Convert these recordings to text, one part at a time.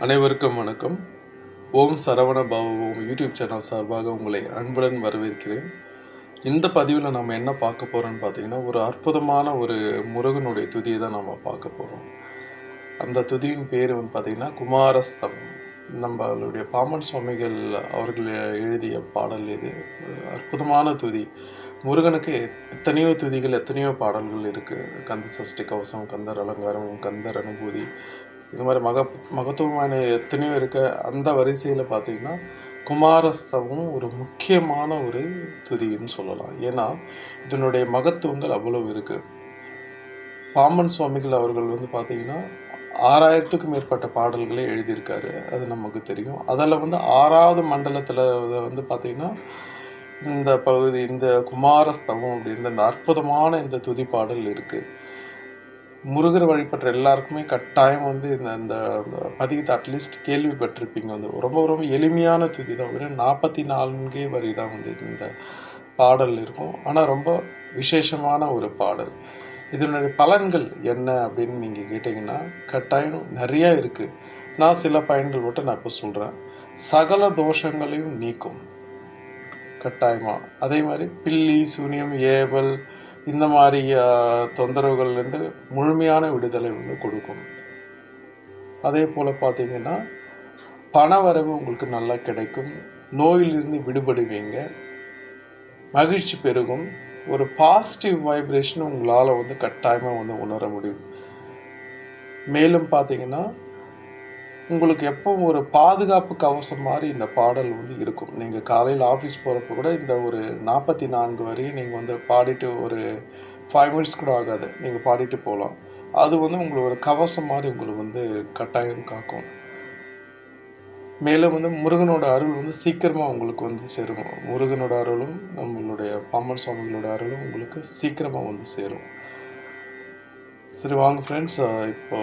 அனைவருக்கும் வணக்கம். ஓம் சரவண பவ ஓம் யூடியூப் சேனல் சார்பாக உங்களை அன்புடன் வரவேற்கிறேன். இந்த பதிவில் நம்ம என்ன பார்க்க போகிறோம்னு பார்த்தீங்கன்னா, ஒரு அற்புதமான ஒரு முருகனுடைய துதியை தான் நம்ம பார்க்க போகிறோம். அந்த துதியின் பேர் வந்து பார்த்திங்கன்னா குமாரஸ்தவம். நம்மளுடைய பாமன் சுவாமிகள் அவர்கள் எழுதிய பாடல் இது. அற்புதமான துதி. முருகனுக்கு எத்தனையோ துதிகள், எத்தனையோ பாடல்கள் இருக்குது. கந்த சஷ்டி கவசம், கந்தர் அலங்காரம், கந்தர் அனுபூதி, இந்த மாதிரி மகத்துவமான எத்தனையோ இருக்க. அந்த வரிசையில் பார்த்திங்கன்னா குமாரஸ்தவம் ஒரு முக்கியமான ஒரு துதின்னு சொல்லலாம். ஏன்னா இதனுடைய மகத்துவங்கள் அவ்வளவு இருக்குது. பாம்பன் சுவாமிகள் அவர்கள் வந்து பார்த்திங்கன்னா 6000க்கும் மேற்பட்ட பாடல்களை எழுதியிருக்காரு. அது நமக்கு தெரியும். அதில் வந்து 6வது மண்டலத்தில் வந்து பார்த்திங்கன்னா இந்த பகுதி, இந்த குமாரஸ்தவம் அப்படின்ற இந்த அற்புதமான இந்த துதி பாடல் இருக்குது. முருகர் வழிபட்ட எல்லாருக்குமே கட்டாயம் வந்து இந்த பதிகத்தை அட்லீஸ்ட் கேள்விப்பட்டிருப்பீங்க. வந்து ரொம்ப ரொம்ப எளிமையான துதி தான். வெறும் 44 வரி தான் வந்து இந்த பாடல் இருக்கும். ஆனால் ரொம்ப விசேஷமான ஒரு பாடல். இதனுடைய பலன்கள் என்ன அப்படின்னு நீங்கள் கேட்டிங்கன்னா கட்டாயம் நிறையா இருக்குது. நான் சில பயன்கள் மட்டும் நான் இப்போ சொல்கிறேன். சகல தோஷங்களையும் நீக்கும் கட்டாயமாக. அதே மாதிரி பில்லி, சூனியம், ஏவல், இந்த மாதிரி தொந்தரவுகள்லேருந்து முழுமையான விடுதலை வந்து கொடுக்கும். அதே போல் பார்த்திங்கன்னா பண வரவு உங்களுக்கு நல்லா கிடைக்கும். நோயிலிருந்து விடுபடுவீங்க. மகிழ்ச்சி பெருகும். ஒரு பாசிட்டிவ் வைப்ரேஷன் உங்களால் வந்து கட்டாயமாக வந்து உணர முடியும். மேலும் பார்த்திங்கன்னா உங்களுக்கு எப்பவும் ஒரு பாதுகாப்பு கவசம் மாதிரி இந்த பாடல் வந்து இருக்கும். நீங்கள் காலையில் ஆஃபீஸ் போகிறப்ப கூட இந்த ஒரு 44 வரையும் நீங்கள் வந்து பாடிட்டு ஒரு 5 மினிட்ஸ் கூட ஆகாது, நீங்கள் பாடிட்டு போகலாம். அது வந்து உங்களுக்கு ஒரு கவசம் மாதிரி உங்களுக்கு வந்து கட்டாயம் காக்கும். மேலும் வந்து முருகனோட அருள் வந்து சீக்கிரமாக உங்களுக்கு வந்து சேரும். முருகனோட அருளும் நம்மளுடைய பாம்பன் சுவாமிகளோட அருளும் உங்களுக்கு சீக்கிரமாக வந்து சேரும். சரி, வாங்க ஃப்ரெண்ட்ஸ், இப்போ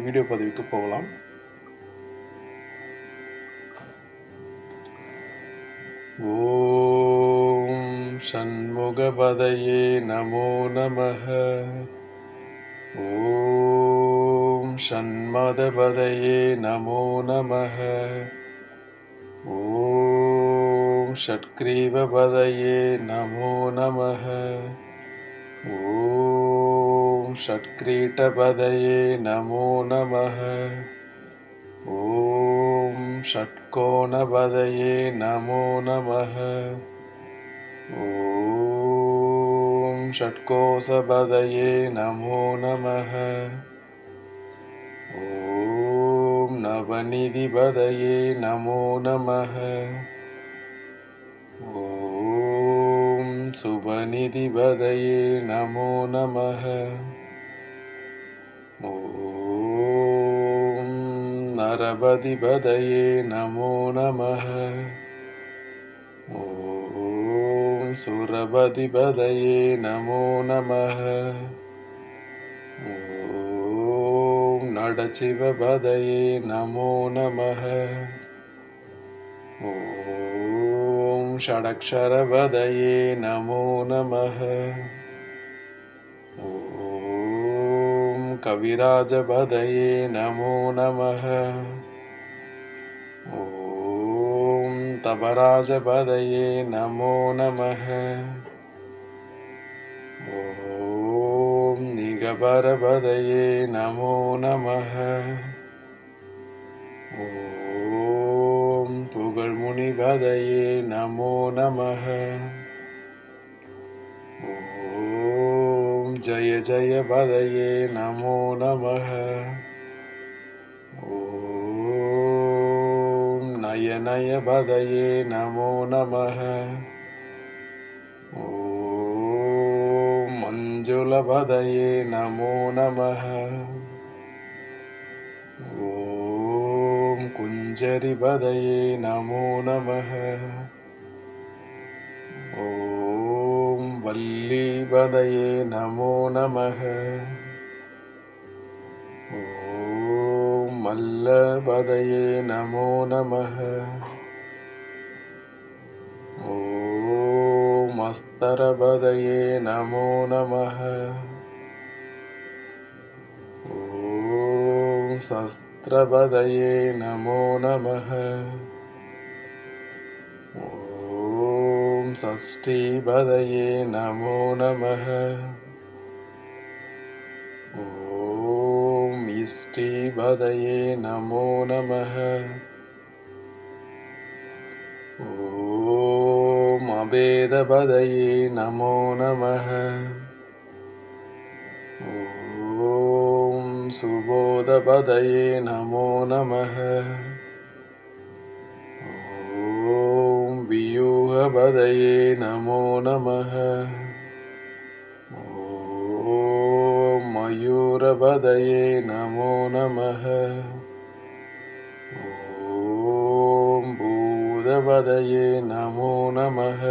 வீடியோ பதிவுக்கு போகலாம். ஓம் சண்முகபதையே நமோ நமஹ. ஓம் ஷண்மதபதையே நமோ நமஹ. ஓம் ஷட்கிரீவபதையே நமோ நமஹ. ஓம் ஷட்கிரீட்டபதையே நமோ நமஹ. ஓம் ஷட்கோணபதையே நமோ நமஹ. ஓம் ஷட்கோசபதையே நமோ நமஹ. ஓம் நவநிதிபதையே நமோ நமஹ. ஓம் சுபநிதிபதையே நமோ நமஹ. ஓம் நரபதிபதையே நமோ நமஹ. ஓம் சுரபதிபதையே நமோ நமஹ. ஓம் நடசிவபதையே நமோ நமஹ. ஓம் ஷடக்ஷரபதையே நமோ நமஹ. ஓம் கவிராஜபதையே நமோ நமஹ. ஓம் தபராஜபதையே நமோ நமஹ. ஓம் நிகபரபதையே நமோ நமஹ. ஓம் புகழ்முனிபதையே நமோ நமஹ. ஓம் ஜய ஜயபதையே நமோ நமஹ. ஓம் நயநயபதையே நமோ நமஹ. ஓம் மஞ்சுளபதையே நமோ நமஹ. ஓம் குஞ்சரிபதையே நமோ நமஹ. ஓம் வல்லிபதையே நமோ நமஹ. ஓம் மல்லபதையே நமோ நமஹ. ஓம் அஸ்தரபதையே நமோ நமஹ. ஓம் சஸ்த சஹஸ்ரபதயே நமோ நமः. ஓம் சஷ்டிபதயே நமோ நமः. ஓம் இஷ்டிபதயே நமோ நமः. ஓம் அபேதபதயே நமோ நமः. ஓம் சுபோதபதயே நமோ நமः. ஓம் வியூகபதயே நமோ நமः. ஓம் மயூரபதயே நமோ நமः. ஓம் பூதபதயே நமோ நமः.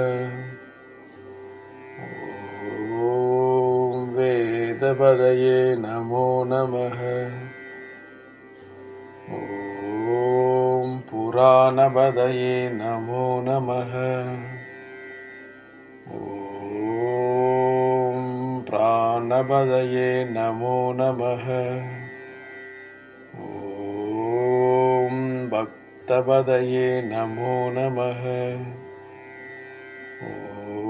ஓம் வேதபதயே நமோ நமः. ஓம் புராணபதயே நமோ நமः. ஓம் பிராணபதயே நமோ நமः. ஓம் பக்தபதயே நமோ நமः.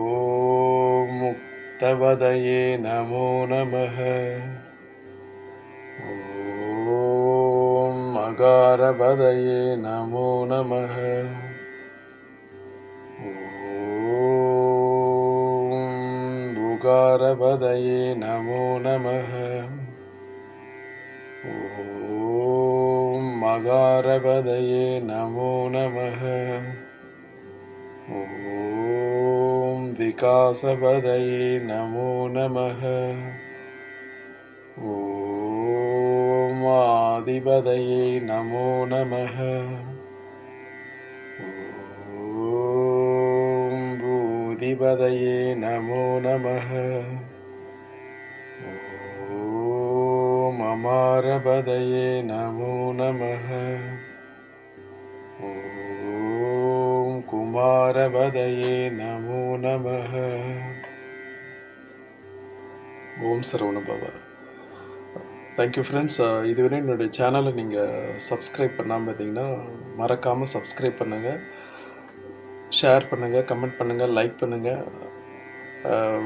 ஓம் முக்தபதயே நமோ நமः. ஓம் மகாரபதயே நமோ நமः. ஓம் புகாரபதயே நமோ நமः. ஓம் மகாரபதயே நமோ நமः. ஓம் விகாசபதயே நமோ நமः. ஓம் ஆதிபதயே நமோ நமः. ஓம் பூதிபதயே நமோ நமः. ஓம் அமாரபதயே நமோ நமः. ஓம் குமாரபதயே நமோ நமः. ஓம் சரவணபவ. Thank you friends. இதுவரை என்னுடைய சேனலை நீங்கள் சப்ஸ்கிரைப் பண்ணாமல் இருந்தீங்கன்னா மறக்காமல் சப்ஸ்கிரைப் பண்ணுங்கள், ஷேர் பண்ணுங்கள், கமெண்ட் பண்ணுங்கள், லைக் பண்ணுங்கள்.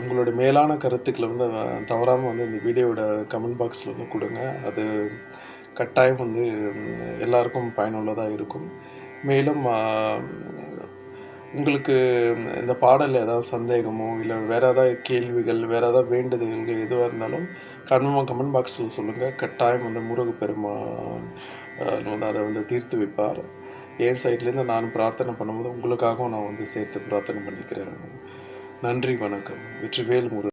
உங்களுடைய மேலான கருத்துக்களை வந்து தவறாமல் வந்து இந்த வீடியோவோட கமெண்ட் பாக்ஸில் வந்து கொடுங்க. அது கட்டாயம் வந்து எல்லாருக்கும் பயனுள்ளதாக இருக்கும். மேலும் உங்களுக்கு இந்த பாடலில் ஏதாவது சந்தேகமோ இல்லை வேறு ஏதாவது கேள்விகள், வேறு ஏதாவது வேண்டுதல்கள் எதுவாக இருந்தாலும் கமெண்ட் பாக்ஸில் சொல்லுங்கள். கட்டாயம் வந்து முருகப்பெருமான் வந்து அதை வந்து தீர்த்து வைப்பார். என் சைட்லேருந்து நான் பிரார்த்தனை பண்ணும்போது உங்களுக்காகவும் நான் வந்து சேர்த்து பிரார்த்தனை பண்ணிக்கிறேன். நன்றி, வணக்கம். வெற்றிவேல் முருகன்.